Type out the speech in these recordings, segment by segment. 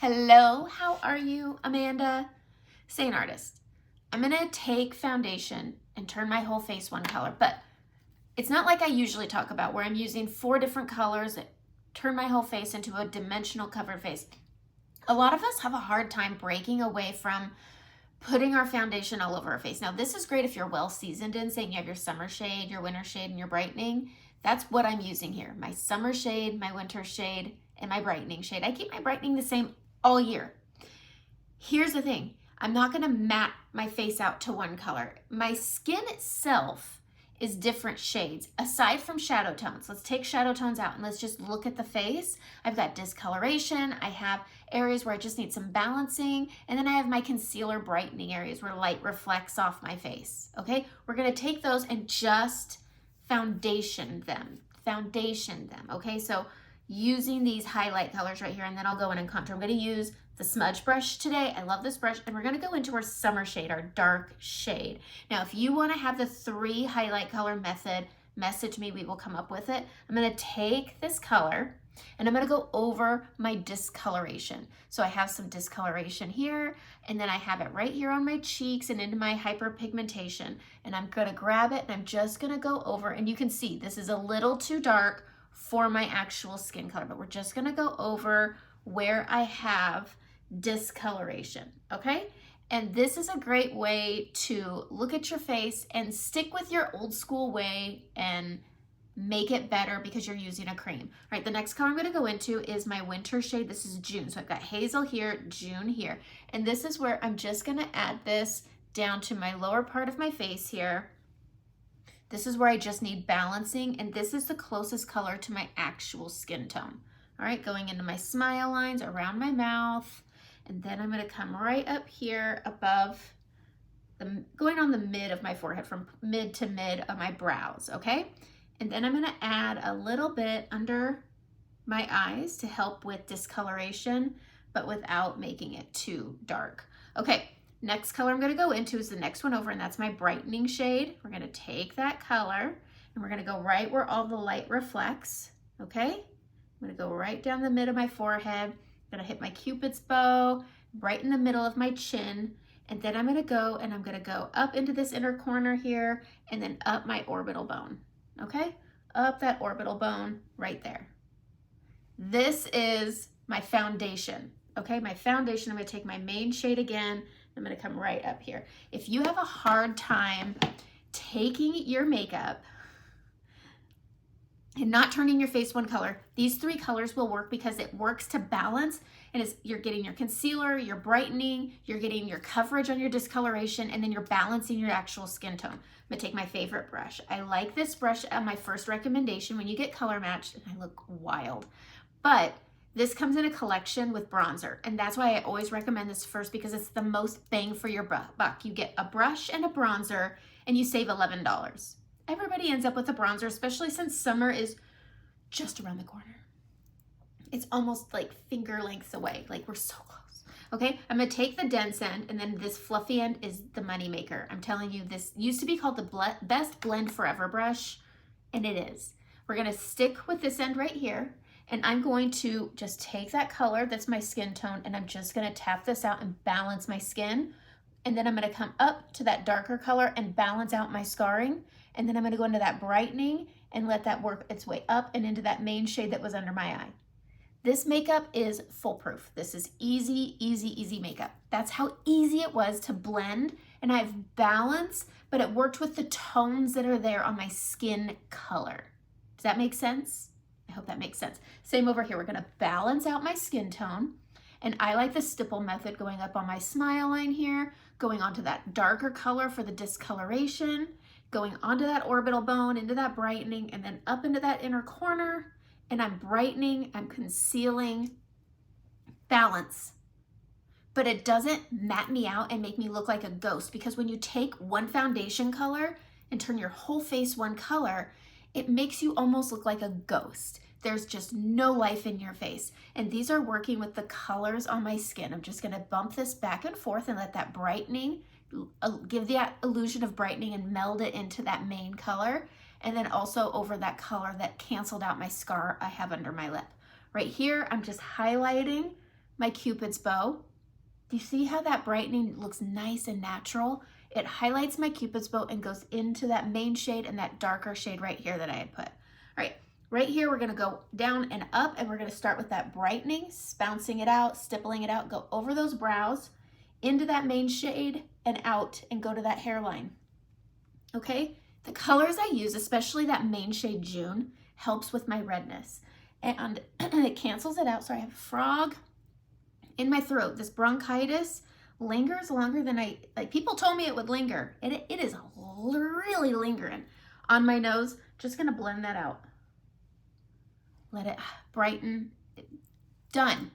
Hello, how are you, Amanda? SEINT artist. I'm gonna take foundation and turn my whole face one color, but it's not like I usually talk about where I'm using 4 different colors that turn my whole face into a dimensional covered face. A lot of us have a hard time breaking away from putting our foundation all over our face. Now, this is great if you're well seasoned in, saying you have your summer shade, your winter shade, and your brightening. That's what I'm using here. My summer shade, my winter shade, and my brightening shade. I keep my brightening the same all year. Here's the thing. I'm not gonna matte my face out to one color. My skin itself is different shades aside from shadow tones. Let's take shadow tones out and let's just look at the face. I've got discoloration. I have areas where I just need some balancing. And then I have my concealer brightening areas where light reflects off my face. Okay, we're gonna take those and just foundation them. Okay, so using these highlight colors right here, and then I'll go in and contour. I'm gonna use the smudge brush today. I love this brush, and we're gonna go into our summer shade, our dark shade. Now, if you wanna have the 3 highlight color method, message me, we will come up with it. I'm gonna take this color, and I'm gonna go over my discoloration. So I have some discoloration here, and then I have it right here on my cheeks and into my hyperpigmentation. And I'm gonna grab it, and I'm just gonna go over, and you can see this is a little too dark for my actual skin color, but we're just gonna go over where I have discoloration, okay? And this is a great way to look at your face and stick with your old school way and make it better because you're using a cream. All right, the next color I'm gonna go into is my winter shade. This is June. So I've got hazel here, June here. And this is where I'm just gonna add this down to my lower part of my face here. This is where I just need balancing, and this is the closest color to my actual skin tone. All right, going into my smile lines around my mouth, and then I'm gonna come right up here above, going on the mid of my forehead, from mid to mid of my brows, okay? And then I'm gonna add a little bit under my eyes to help with discoloration, but without making it too dark. Okay. Next color I'm gonna go into is the next one over, and that's my brightening shade. We're gonna take that color and we're gonna go right where all the light reflects, okay? I'm gonna go right down the mid of my forehead. I'm gonna hit my Cupid's bow, right in the middle of my chin, and then I'm gonna go up into this inner corner here, and then up my orbital bone, okay? Up that orbital bone right there. This is my foundation, okay? My foundation, I'm gonna take my main shade again, I'm gonna come right up here. If you have a hard time taking your makeup and not turning your face one color, these 3 colors will work because it works to balance, and you're getting your concealer, your brightening, you're getting your coverage on your discoloration, and then you're balancing your actual skin tone. I'm gonna take my favorite brush. I like this brush on my first recommendation when you get color matched, and I look wild. But this comes in a collection with bronzer, and that's why I always recommend this first, because it's the most bang for your buck. You get a brush and a bronzer, and you save $11. Everybody ends up with a bronzer, especially since summer is just around the corner. It's almost like finger lengths away, like we're so close. Okay, I'm gonna take the dense end, and then this fluffy end is the money maker. I'm telling you, this used to be called the Best Blend Forever brush, and it is. We're gonna stick with this end right here, and I'm going to just take that color, that's my skin tone, and I'm just gonna tap this out and balance my skin. And then I'm gonna come up to that darker color and balance out my scarring. And then I'm gonna go into that brightening and let that work its way up and into that main shade that was under my eye. This makeup is foolproof. This is easy, easy, easy makeup. That's how easy it was to blend, and I have balance, but it worked with the tones that are there on my skin color. Does that make sense? I hope that makes sense. Same over here. We're gonna balance out my skin tone, and I like the stipple method, going up on my smile line here, going onto that darker color for the discoloration, going onto that orbital bone, into that brightening, and then up into that inner corner, and I'm brightening, I'm concealing, balance. But it doesn't matte me out and make me look like a ghost, because when you take one foundation color and turn your whole face one color, it makes you almost look like a ghost. There's just no life in your face. And these are working with the colors on my skin. I'm just gonna bump this back and forth and let that brightening, give the illusion of brightening and meld it into that main color. And then also over that color that canceled out my scar I have under my lip. Right here, I'm just highlighting my Cupid's bow. Do you see how that brightening looks nice and natural? It highlights my Cupid's bow and goes into that main shade and that darker shade right here that I had put. All right, right here we're gonna go down and up, and we're gonna start with that brightening, bouncing it out, stippling it out, go over those brows, into that main shade and out, and go to that hairline. Okay, the colors I use, especially that main shade June, helps with my redness. And it cancels it out. So I have a frog in my throat. This bronchitis lingers longer than people told me it would linger. It is really lingering on my nose. Just gonna blend that out. Let it brighten. Done.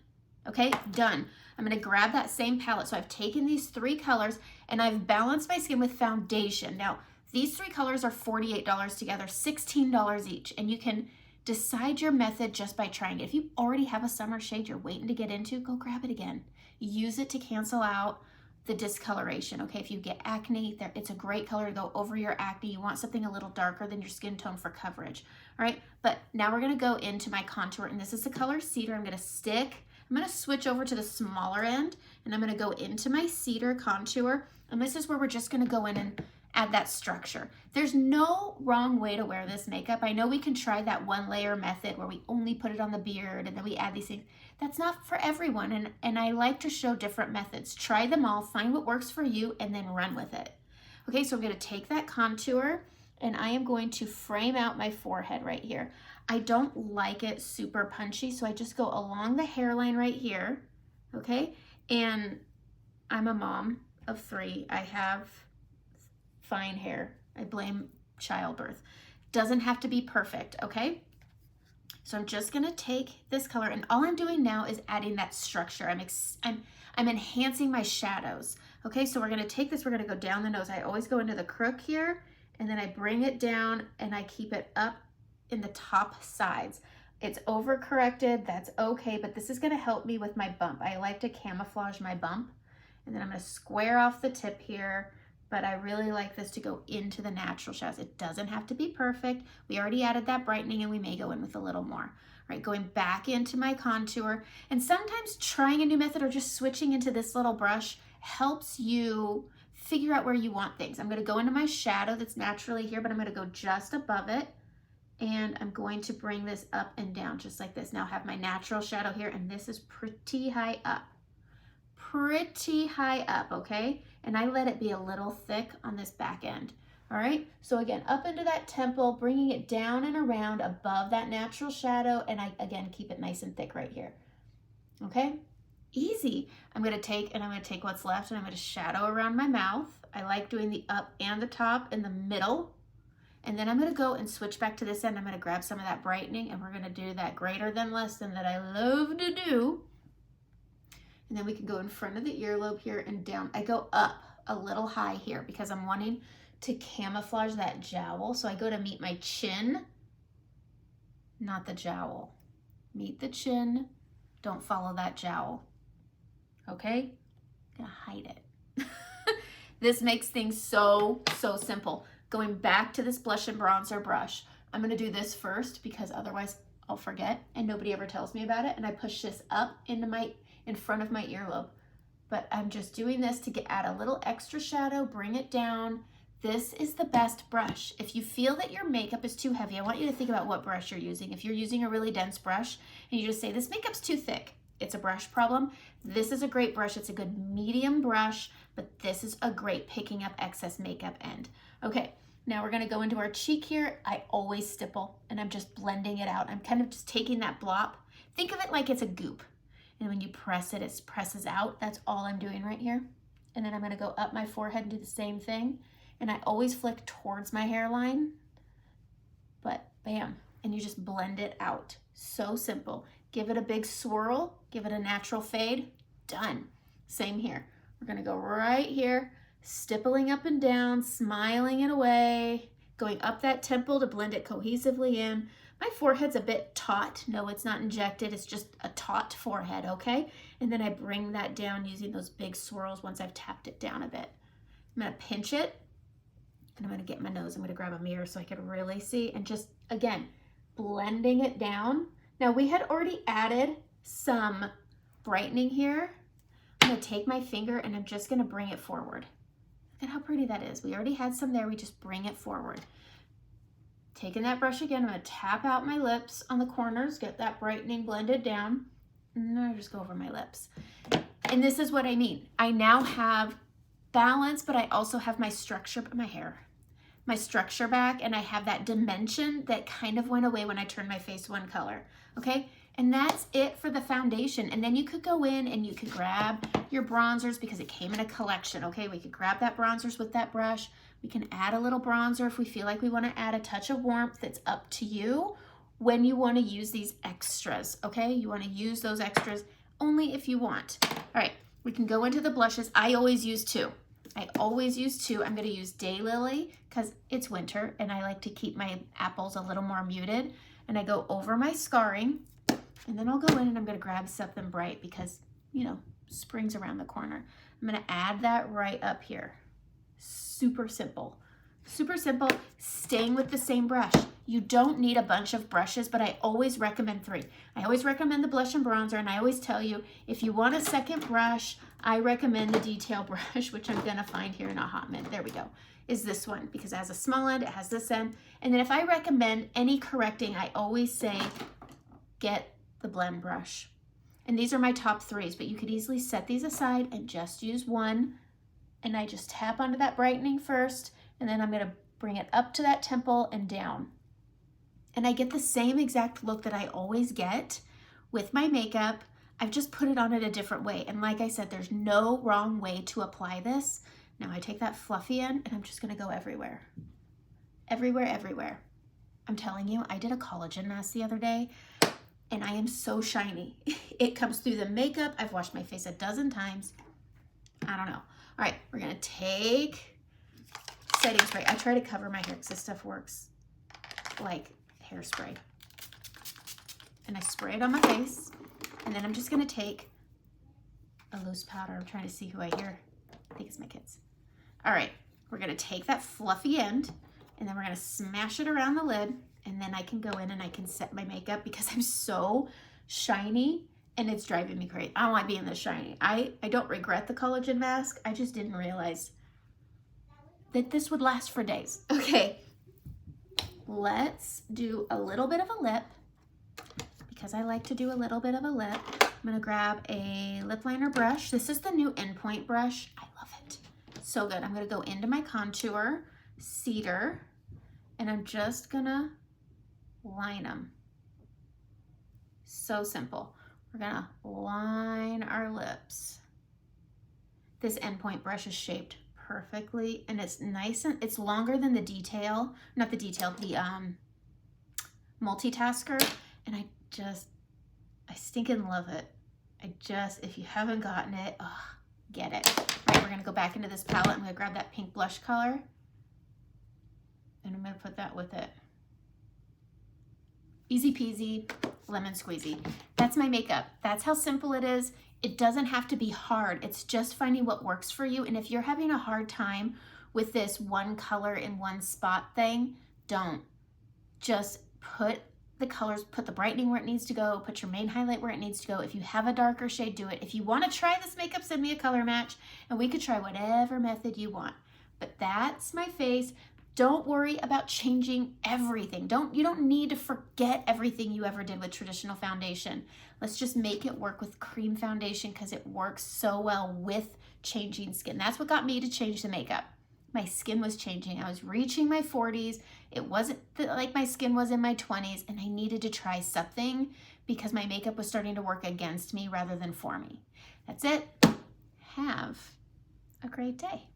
Okay, done. I'm gonna grab that same palette. So I've taken these 3 colors and I've balanced my skin with foundation. Now, these 3 colors are $48 together, $16 each, and you can decide your method just by trying it. If you already have a summer shade you're waiting to get into, go grab it again. Use it to cancel out the discoloration, okay? If you get acne, it's a great color to go over your acne. You want something a little darker than your skin tone for coverage, all right? But now we're gonna go into my contour, and this is the color Cedar. I'm gonna switch over to the smaller end, and I'm gonna go into my Cedar contour, and this is where we're just gonna go in and add that structure. There's no wrong way to wear this makeup. I know we can try that 1-layer method where we only put it on the beard and then we add these things. That's not for everyone, and I like to show different methods. Try them all, find what works for you, and then run with it. Okay, so I'm gonna take that contour and I am going to frame out my forehead right here. I don't like it super punchy, so I just go along the hairline right here, okay? And I'm a mom of 3. I have fine hair. I blame childbirth. Doesn't have to be perfect, okay? So I'm just gonna take this color, and all I'm doing now is adding that structure. I'm enhancing my shadows. Okay, so we're gonna take this, we're gonna go down the nose. I always go into the crook here, and then I bring it down and I keep it up in the top sides. It's overcorrected, that's okay, but this is gonna help me with my bump. I like to camouflage my bump, and then I'm gonna square off the tip here, but I really like this to go into the natural shadows. It doesn't have to be perfect. We already added that brightening, and we may go in with a little more. All right, going back into my contour, and sometimes trying a new method or just switching into this little brush helps you figure out where you want things. I'm gonna go into my shadow that's naturally here, but I'm gonna go just above it, and I'm going to bring this up and down just like this. Now I have my natural shadow here, and this is pretty high up. Pretty high up, okay? And I let it be a little thick on this back end, all right? So again, up into that temple, bringing it down and around above that natural shadow, and I, again, keep it nice and thick right here, okay? Easy. I'm gonna take what's left, and I'm gonna shadow around my mouth. I like doing the up and the top in the middle, and then I'm gonna go and switch back to this end. I'm gonna grab some of that brightening, and we're gonna do that greater than less than that I love to do. And then we can go in front of the earlobe here and down. I go up a little high here because I'm wanting to camouflage that jowl. So I go to meet my chin, not the jowl. Meet the chin, don't follow that jowl. Okay? I'm gonna hide it. This makes things so simple. Going back to this blush and bronzer brush, I'm gonna do this first because otherwise I'll forget and nobody ever tells me about it. And I push this up into in front of my earlobe. But I'm just doing this to add a little extra shadow, bring it down. This is the best brush. If you feel that your makeup is too heavy, I want you to think about what brush you're using. If you're using a really dense brush and you just say, this makeup's too thick, it's a brush problem. This is a great brush. It's a good medium brush, but this is a great picking up excess makeup end. Okay, now we're gonna go into our cheek here. I always stipple and I'm just blending it out. I'm kind of just taking that blop. Think of it like it's a goop. And when you press it, it presses out. That's all I'm doing right here. And then I'm gonna go up my forehead and do the same thing. And I always flick towards my hairline, but bam, and you just blend it out. So simple. Give it a big swirl, give it a natural fade, done. Same here. We're gonna go right here, stippling up and down, smiling it away, going up that temple to blend it cohesively in. My forehead's a bit taut. No, it's not injected. It's just a taut forehead, okay? And then I bring that down using those big swirls once I've tapped it down a bit. I'm gonna pinch it, and I'm gonna get my nose. I'm gonna grab a mirror so I can really see, and just, again, blending it down. Now, we had already added some brightening here, I'm gonna take my finger and I'm just gonna bring it forward. Look at how pretty that is. We already had some there, we just bring it forward. Taking that brush again, I'm gonna tap out my lips on the corners, get that brightening blended down, and then I just go over my lips. And this is what I mean. I now have balance, but I also have my structure, my hair, my structure back, and I have that dimension that kind of went away when I turned my face one color, okay? And that's it for the foundation. And then you could go in and you could grab your bronzers because it came in a collection, okay? We could grab that bronzers with that brush. We can add a little bronzer if we feel like we want to add a touch of warmth. It's up to you when you want to use these extras, okay? You want to use those extras only if you want. All right, we can go into the blushes. I always use two. I'm going to use Daylily because it's winter and I like to keep my apples a little more muted. And I go over my scarring. And then I'll go in and I'm gonna grab something bright because, you know, spring's around the corner. I'm gonna add that right up here. Super simple, staying with the same brush. You don't need a bunch of brushes, but I always recommend 3. I always recommend the blush and bronzer, and I always tell you, if you want a second brush, I recommend the detail brush, which I'm gonna find here in a hot minute. There we go, is this one, because it has a small end, it has this end. And then if I recommend any correcting, I always say, get the blend brush. And these are my top 3s, but you could easily set these aside and just use one. And I just tap onto that brightening first, and then I'm gonna bring it up to that temple and down. And I get the same exact look that I always get with my makeup. I've just put it on in a different way. And like I said, there's no wrong way to apply this. Now I take that fluffy end and I'm just gonna go everywhere. Everywhere. I'm telling you, I did a collagen mask the other day and I am so shiny. It comes through the makeup. I've washed my face a dozen times. I don't know. All right, we're gonna take setting spray. I try to cover my hair because this stuff works like hairspray. And I spray it on my face. And then I'm just gonna take a loose powder. I'm trying to see who I hear. I think it's my kids. All right, we're gonna take that fluffy end and then we're gonna smash it around the lid. And then I can go in and I can set my makeup because I'm so shiny and it's driving me crazy. I don't like being this shiny. I don't regret the collagen mask. I just didn't realize that this would last for days. Okay, let's do a little bit of a lip because I like to do a little bit of a lip. I'm gonna grab a lip liner brush. This is the new Endpoint brush. I love it. So good. I'm gonna go into my contour, Cedar, and I'm just gonna line them. So simple. We're gonna line our lips. This Endpoint brush is shaped perfectly and it's nice and it's longer than the detail, not the detail, the multitasker. And I stinking love it. If you haven't gotten it, get it. All right, we're gonna go back into this palette. I'm gonna grab that pink blush color and I'm gonna put that with it. Easy peasy, lemon squeezy. That's my makeup. That's how simple it is. It doesn't have to be hard. It's just finding what works for you. And if you're having a hard time with this one color in one spot thing, don't. Just put the colors, put the brightening where it needs to go, put your main highlight where it needs to go. If you have a darker shade, do it. If you want to try this makeup, send me a color match and we could try whatever method you want. But that's my face. Don't worry about changing everything. You don't need to forget everything you ever did with traditional foundation. Let's just make it work with cream foundation because it works so well with changing skin. That's what got me to change the makeup. My skin was changing. I was reaching my 40s. It wasn't like my skin was in my 20s and I needed to try something because my makeup was starting to work against me rather than for me. That's it. Have a great day.